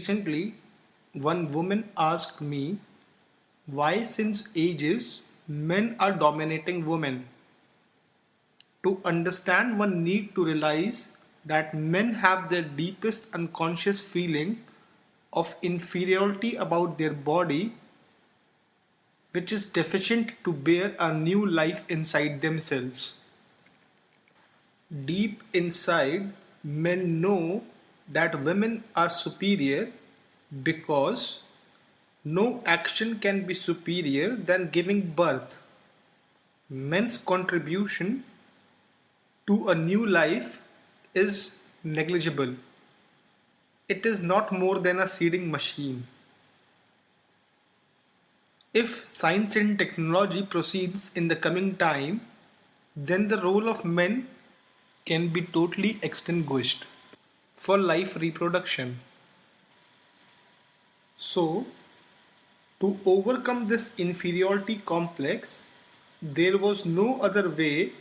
Recently, one woman asked me why, since ages, men are dominating women. To understand, one need to realize that men have their deepest unconscious feeling of inferiority about their body, which is deficient to bear a new life inside themselves. Deep inside, men know that women are superior because no action can be superior than giving birth. Men's contribution to a new life is negligible. It is not more than a seeding machine. If science and technology proceeds in the coming time, then the role of men can be totally extinguished for life reproduction. So, to overcome this inferiority complex, there was no other way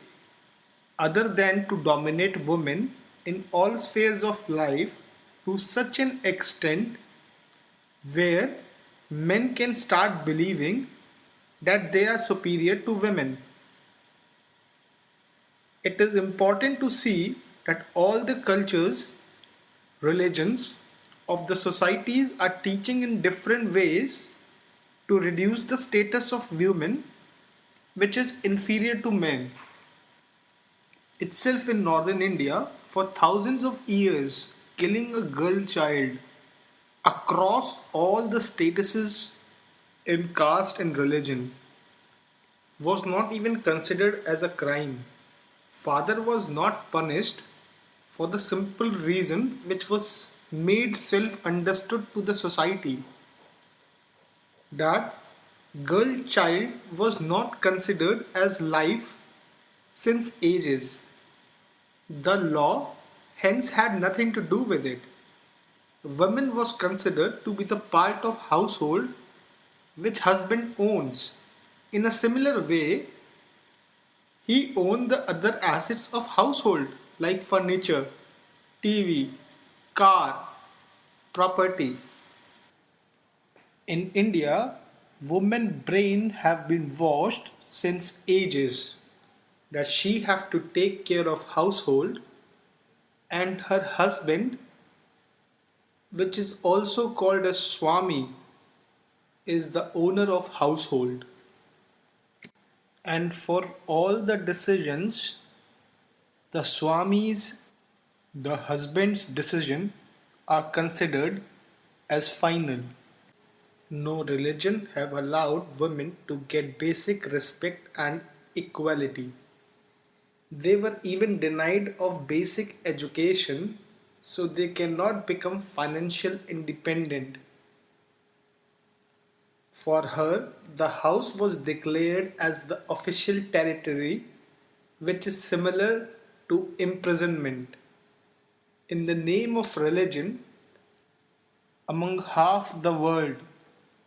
other than to dominate women in all spheres of life to such an extent where men can start believing that they are superior to women. It is important to see that all the cultures, religions of the societies are teaching in different ways to reduce the status of women which is inferior to men. Itself in northern India for thousands of years, killing a girl child across all the statuses in caste and religion was not even considered as a crime. Father was not punished for the simple reason which was made self understood to the society that girl child was not considered as life since ages. The law hence had nothing to do with it. Woman was considered to be the part of household which husband owns. In a similar way, he owned the other assets of household like furniture, TV, car, property. In India, women brain have been washed since ages that she have to take care of household and her husband, which is also called a swami, is the owner of household. And for all the decisions, the swamis, the husband's decision, are considered as final. No religion have allowed women to get basic respect and equality. They were even denied of basic education, so they cannot become financial independent. For her, the house was declared as the official territory, which is similar to imprisonment. In the name of religion, among half the world,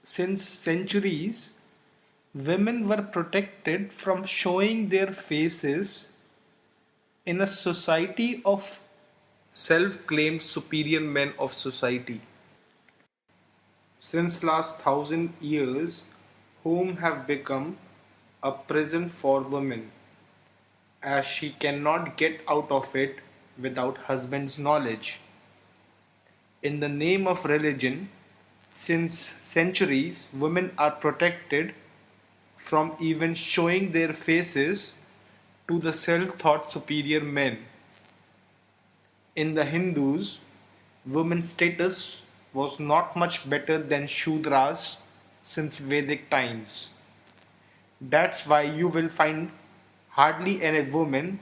since centuries, women were protected from showing their faces in a society of self-claimed superior men of society. Since last 1,000 years, home have become a prison for women, as she cannot get out of it without husband's knowledge. In the name of religion, since centuries, women are protected from even showing their faces to the self-thought superior men. In the Hindus, women's status was not much better than Shudras since Vedic times. That's why you will find hardly any women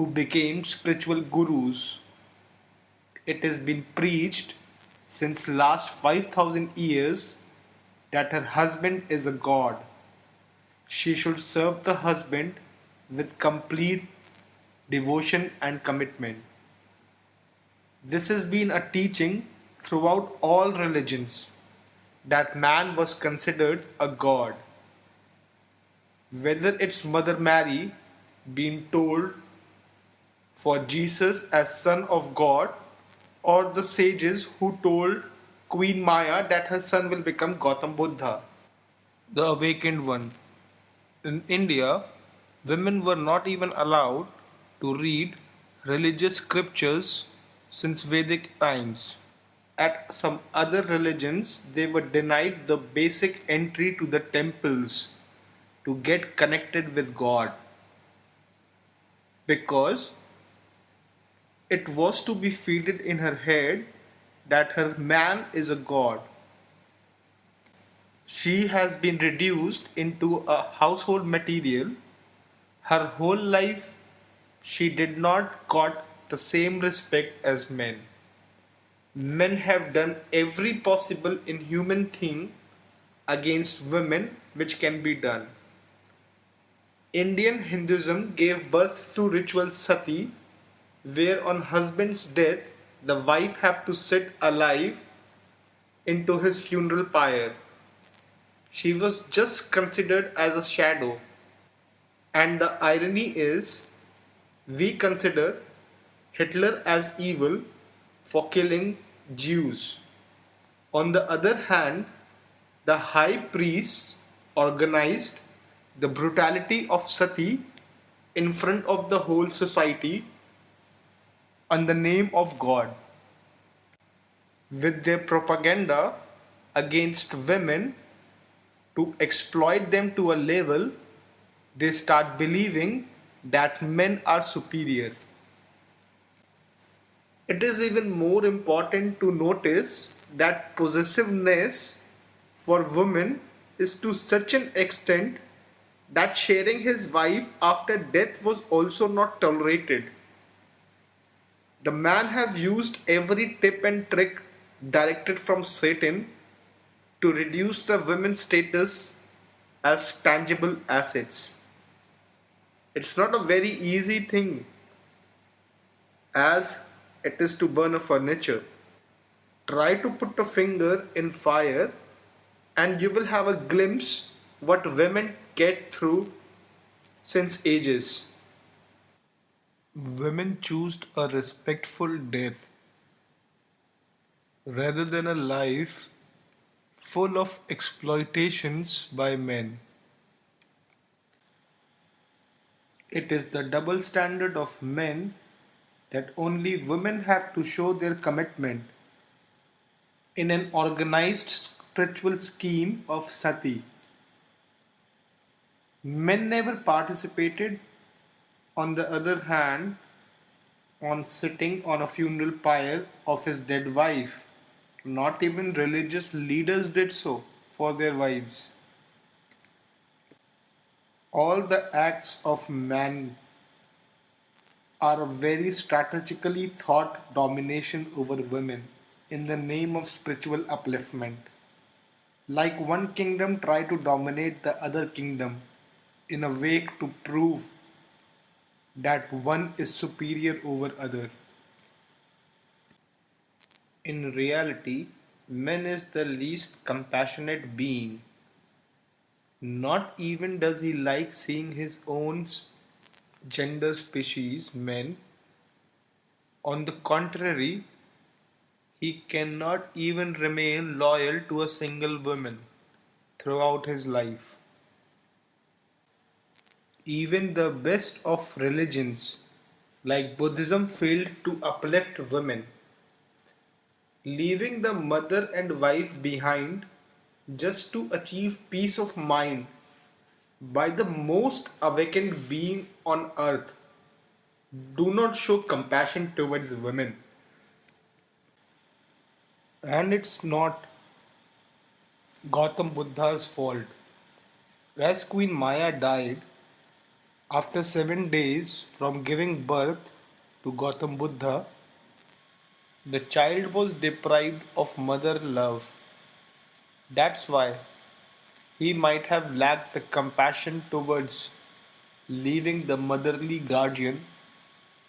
who became spiritual gurus. It has been preached since last 5,000 years that her husband is a god. She should serve the husband with complete devotion and commitment. This has been a teaching throughout all religions that man was considered a god. Whether it's Mother Mary being told for Jesus as Son of God, or the sages who told Queen Maya that her son will become Gautam Buddha, the awakened one. In India, women were not even allowed to read religious scriptures since Vedic times. At some other religions, they were denied the basic entry to the temples to get connected with God because it was to be feeded in her head that her man is a god. She has been reduced into a household material. Her whole life she did not got the same respect as men. Men have done every possible inhuman thing against women which can be done. Indian Hinduism gave birth to ritual sati, where on husband's death the wife have to sit alive into his funeral pyre. She was just considered as a shadow. And the irony is, we consider Hitler as evil for killing Jews. On the other hand, the high priests organized the brutality of sati in front of the whole society on the name of God. With their propaganda against women to exploit them to a level, they start believing that men are superior. It is even more important to notice that possessiveness for women is to such an extent that sharing his wife after death was also not tolerated. The man have used every tip and trick directed from Satan to reduce the women's status as tangible assets. It's not a very easy thing as it is to burn a furniture. Try to put a finger in fire and you will have a glimpse what women get through since ages. Women choose a respectful death rather than a life full of exploitations by men. It is the double standard of men that only women have to show their commitment in an organized spiritual scheme of sati. Men never participated, on the other hand, on sitting on a funeral pyre of his dead wife. Not even religious leaders did so for their wives. All the acts of man are a very strategically thought domination over women in the name of spiritual upliftment. Like one kingdom try to dominate the other kingdom in a way to prove that one is superior over other. In reality, man is the least compassionate being. Not even does he like seeing his own gender species, men. On the contrary, he cannot even remain loyal to a single woman throughout his life. Even the best of religions, like Buddhism, failed to uplift women, leaving the mother and wife behind just to achieve peace of mind by the most awakened being on earth. Do not show compassion towards women. And it's not Gautam Buddha's fault. As Queen Maya died after 7 days from giving birth to Gautam Buddha, the child was deprived of mother love. That's why he might have lacked the compassion towards leaving the motherly guardian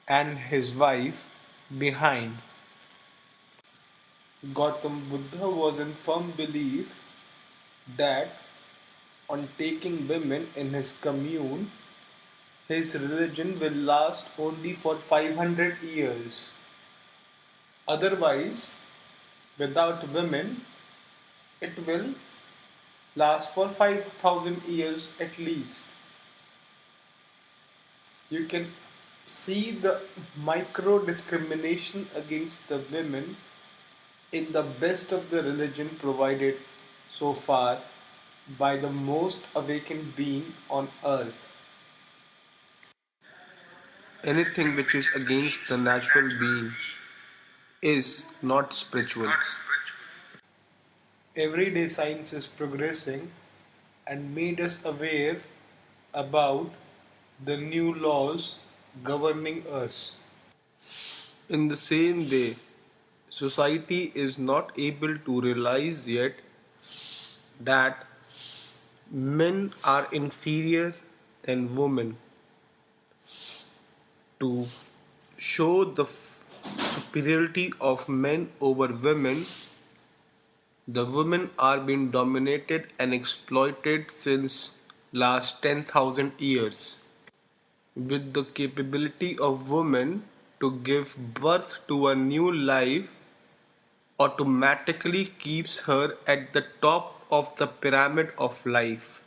and his wife behind. Gautam Buddha was in firm belief that on taking women in his commune, his religion will last only for 500 years. Otherwise, Without women, it will last for 5,000 years at least. You can see the micro discrimination against the women in the best of the religion provided so far by the most awakened being on earth. Anything which is against the natural being is not spiritual. Everyday science is progressing and made us aware about the new laws governing us. In the same way, society is not able to realize yet that men are inferior than women. To show the superiority of men over women, the women are being dominated and exploited since last 10,000 years. With the capability of women to give birth to a new life automatically keeps her at the top of the pyramid of life.